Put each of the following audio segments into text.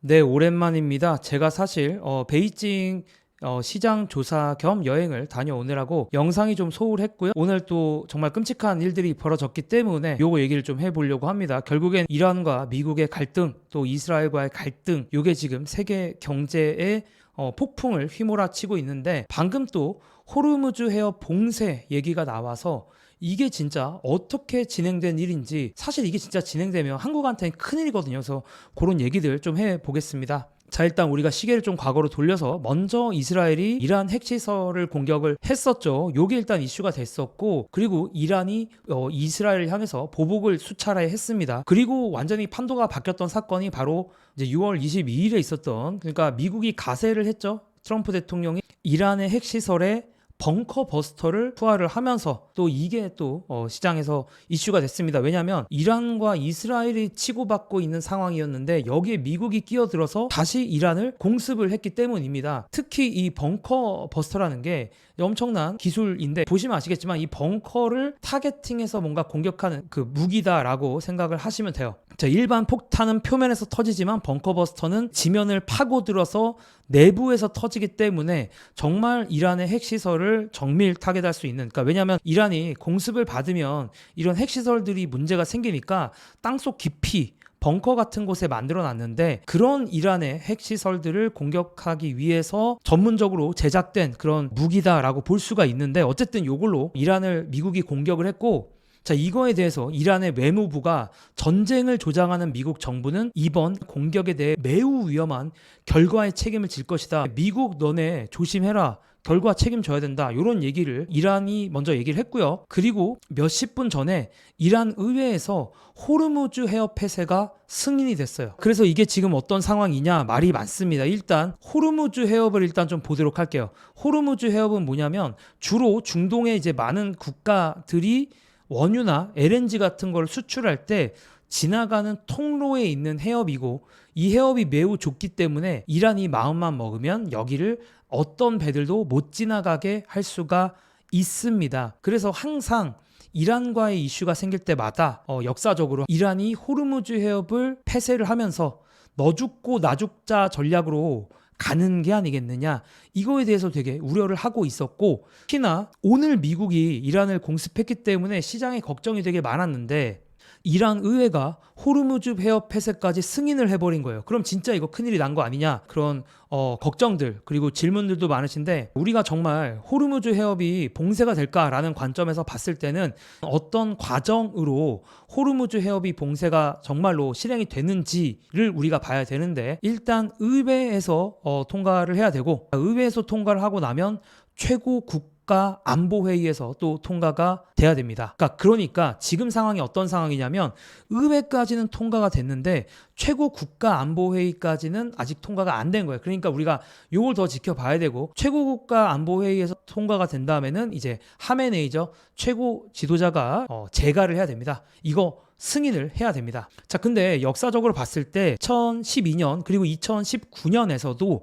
네, 오랜만입니다. 제가 사실 베이징 시장 조사 겸 여행을 다녀오느라고 영상이 좀 소홀했고요. 오늘 또 정말 끔찍한 일들이 벌어졌기 때문에 요거 얘기를 좀 해보려고 합니다. 결국엔 이란과 미국의 갈등, 또 이스라엘과의 갈등, 요게 지금 세계 경제에 폭풍을 휘몰아치고 있는데, 방금 또 호르무즈 해협 봉쇄 얘기가 나와서 이게 진짜 어떻게 진행된 일인지, 사실 이게 진짜 진행되면 한국한테는 큰일이거든요. 그래서 그런 얘기들 좀 해보겠습니다. 자, 일단 우리가 시계를 좀 과거로 돌려서 먼저 이스라엘이 이란 핵시설을 공격을 했었죠. 요게 일단 이슈가 됐었고, 그리고 이란이 이스라엘을 향해서 보복을 수차례 했습니다. 그리고 완전히 판도가 바뀌었던 사건이 바로 이제 6월 22일에 있었던, 그러니까 미국이 가세를 했죠. 트럼프 대통령이 이란의 핵시설에 벙커 버스터를 투하를 하면서 또 이게 또 시장에서 이슈가 됐습니다. 왜냐하면 이란과 이스라엘이 치고받고 있는 상황이었는데 여기에 미국이 끼어들어서 다시 이란을 공습을 했기 때문입니다. 특히 이 벙커 버스터라는 게 엄청난 기술인데, 보시면 아시겠지만 이 벙커를 타겟팅해서 뭔가 공격하는 그 무기다라고 생각을 하시면 돼요. 자, 일반 폭탄은 표면에서 터지지만 벙커 버스터는 지면을 파고들어서 내부에서 터지기 때문에 정말 이란의 핵시설을 정밀 타겟할 수 있는, 그러니까 왜냐하면 이란이 공습을 받으면 이런 핵시설들이 문제가 생기니까 땅속 깊이 벙커 같은 곳에 만들어 놨는데, 그런 이란의 핵시설들을 공격하기 위해서 전문적으로 제작된 그런 무기다라고 볼 수가 있는데, 어쨌든 이걸로 이란을 미국이 공격을 했고, 자, 이거에 대해서 이란의 외무부가 전쟁을 조장하는 미국 정부는 이번 공격에 대해 매우 위험한 결과에 책임을 질 것이다. 미국 너네 조심해라. 결과 책임져야 된다. 이런 얘기를 이란이 먼저 얘기를 했고요. 그리고 몇십 분 전에 이란 의회에서 호르무즈 해협 폐쇄가 승인이 됐어요. 그래서 이게 지금 어떤 상황이냐, 말이 많습니다. 일단 호르무즈 해협을 일단 좀 보도록 할게요. 호르무즈 해협은 뭐냐면 주로 중동의 이제 많은 국가들이 원유나 LNG 같은 걸 수출할 때 지나가는 통로에 있는 해협이고, 이 해협이 매우 좁기 때문에 이란이 마음만 먹으면 여기를 어떤 배들도 못 지나가게 할 수가 있습니다. 그래서 항상 이란과의 이슈가 생길 때마다 역사적으로 이란이 호르무즈 해협을 폐쇄를 하면서 너 죽고 나 죽자 전략으로 가는 게 아니겠느냐, 이거에 대해서 되게 우려를 하고 있었고, 특히나 오늘 미국이 이란을 공습했기 때문에 시장에 걱정이 되게 많았는데 이란 의회가 호르무즈 해협 폐쇄까지 승인을 해버린 거예요. 그럼 진짜 이거 큰일이 난 거 아니냐, 그런 걱정들 그리고 질문들도 많으신데, 우리가 정말 호르무즈 해협이 봉쇄가 될까라는 관점에서 봤을 때는 어떤 과정으로 호르무즈 해협이 봉쇄가 정말로 실행이 되는지를 우리가 봐야 되는데, 일단 의회에서 통과를 해야 되고, 의회에서 통과를 하고 나면 최고 국가 안보회의에서 또 통과가 돼야 됩니다. 그러니까 지금 상황이 어떤 상황이냐면, 의회까지는 통과가 됐는데 최고 국가 안보회의까지는 아직 통과가 안 된 거예요. 그러니까 우리가 이걸 더 지켜봐야 되고, 최고 국가 안보회의에서 통과가 된 다음에는 이제 하메네이죠, 최고 지도자가 재가를 해야 됩니다. 이거 승인을 해야 됩니다. 자, 근데 역사적으로 봤을 때 2012년 그리고 2019년에서도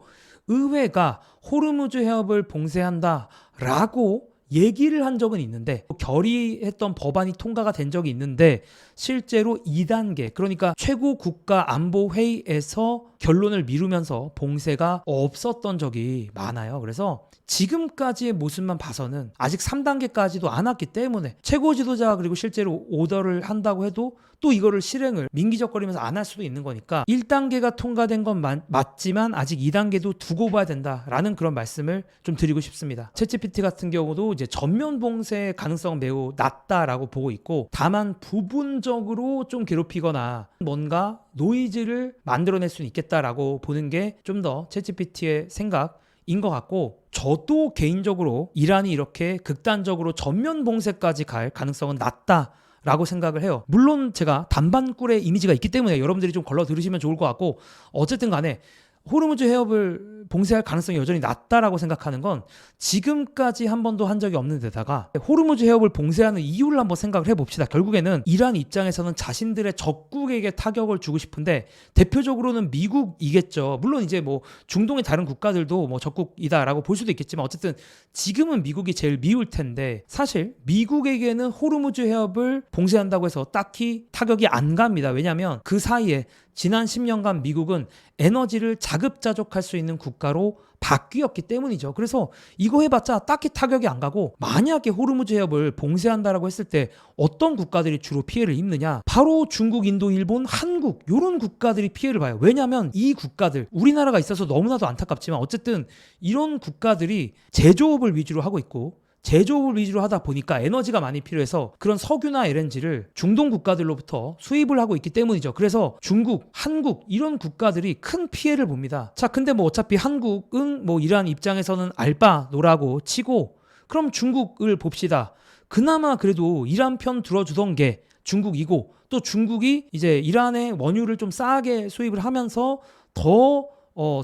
의회가 호르무즈 해협을 봉쇄한다라고 얘기를 한 적은 있는데, 결의했던 법안이 통과가 된 적이 있는데, 실제로 2단계, 그러니까 최고 국가 안보 회의에서 결론을 미루면서 봉쇄가 없었던 적이 많아요. 그래서 지금까지의 모습만 봐서는 아직 3단계까지도 안 왔기 때문에, 최고 지도자가 그리고 실제로 오더를 한다고 해도 또 이거를 실행을 민기적거리면서 안 할 수도 있는 거니까, 1단계가 통과된 건 맞지만 아직 2단계도 두고 봐야 된다라는 그런 말씀을 좀 드리고 싶습니다. 챗GPT 같은 경우도 이제 전면 봉쇄 가능성은 매우 낮다라고 보고 있고, 다만 부분적으로 좀 괴롭히거나 뭔가 노이즈를 만들어낼 수는 있겠다라고 보는 게 좀 더 챗GPT의 생각인 것 같고, 저도 개인적으로 이란이 이렇게 극단적으로 전면 봉쇄까지 갈 가능성은 낮다 라고 생각을 해요. 물론 제가 단반꿀의 이미지가 있기 때문에 여러분들이 좀 걸러 들으시면 좋을 것 같고, 어쨌든 간에 호르무즈 해협을 봉쇄할 가능성이 여전히 낮다라고 생각하는 건, 지금까지 한 번도 한 적이 없는 데다가 호르무즈 해협을 봉쇄하는 이유를 한번 생각을 해봅시다. 결국에는 이란 입장에서는 자신들의 적국에게 타격을 주고 싶은데, 대표적으로는 미국이겠죠. 물론 이제 뭐 중동의 다른 국가들도 뭐 적국이다라고 볼 수도 있겠지만, 어쨌든 지금은 미국이 제일 미울 텐데, 사실 미국에게는 호르무즈 해협을 봉쇄한다고 해서 딱히 타격이 안 갑니다. 왜냐하면 그 사이에 지난 10년간 미국은 에너지를 자급자족할 수 있는 국가로 바뀌었기 때문이죠. 그래서 이거 해봤자 딱히 타격이 안 가고, 만약에 호르무즈 해협을 봉쇄한다라고 했을 때 어떤 국가들이 주로 피해를 입느냐? 바로 중국, 인도, 일본, 한국 이런 국가들이 피해를 봐요. 왜냐하면 이 국가들, 우리나라가 있어서 너무나도 안타깝지만 어쨌든 이런 국가들이 제조업을 위주로 하고 있고, 제조업을 위주로 하다 보니까 에너지가 많이 필요해서 그런 석유나 LNG를 중동 국가들로부터 수입을 하고 있기 때문이죠. 그래서 중국, 한국 이런 국가들이 큰 피해를 봅니다. 자, 근데 뭐 어차피 한국은 뭐 이란 입장에서는 알바노라고 치고, 그럼 중국을 봅시다. 그나마 그래도 이란 편 들어주던 게 중국이고, 또 중국이 이제 이란의 원유를 좀 싸게 수입을 하면서 더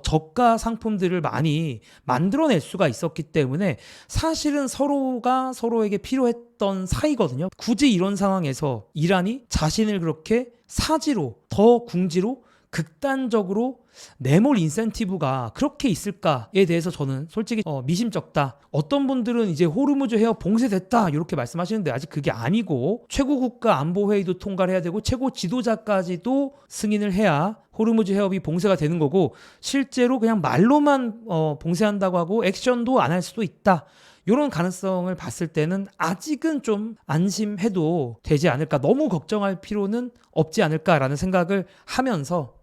저가 상품들을 많이 만들어낼 수가 있었기 때문에 사실은 서로가 서로에게 필요했던 사이거든요. 굳이 이런 상황에서 이란이 자신을 그렇게 사지로, 더 궁지로 극단적으로 내몰 인센티브가 그렇게 있을까에 대해서 저는 솔직히 미심쩍다. 어떤 분들은 이제 호르무즈 해협 봉쇄됐다 이렇게 말씀하시는데 아직 그게 아니고, 최고국가 안보회의도 통과를 해야 되고 최고 지도자까지도 승인을 해야 호르무즈 해협이 봉쇄가 되는 거고, 실제로 그냥 말로만 봉쇄한다고 하고 액션도 안 할 수도 있다. 이런 가능성을 봤을 때는 아직은 좀 안심해도 되지 않을까, 너무 걱정할 필요는 없지 않을까라는 생각을 하면서,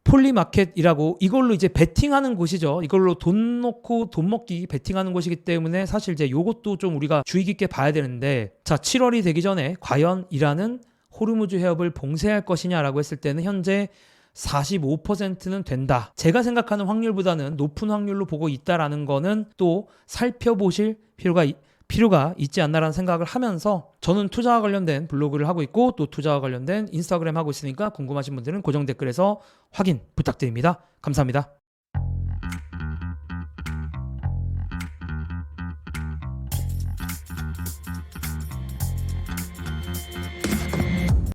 폴리마켓이라고 이걸로 이제 베팅하는 곳이죠. 이걸로 돈 놓고 돈 먹기 베팅하는 곳이기 때문에 사실 이제 요것도 좀 우리가 주의 깊게 봐야 되는데, 자, 7월이 되기 전에 과연 이란은 호르무즈 해협을 봉쇄할 것이냐라고 했을 때는 현재 45%는 된다. 제가 생각하는 확률보다는 높은 확률로 보고 있다라는 거는 또 살펴보실 필요가 있지 않나라는 생각을 하면서, 저는 투자와 관련된 블로그를 하고 있고 또 투자와 관련된 인스타그램 하고 있으니까 궁금하신 분들은 고정 댓글에서 확인 부탁드립니다. 감사합니다.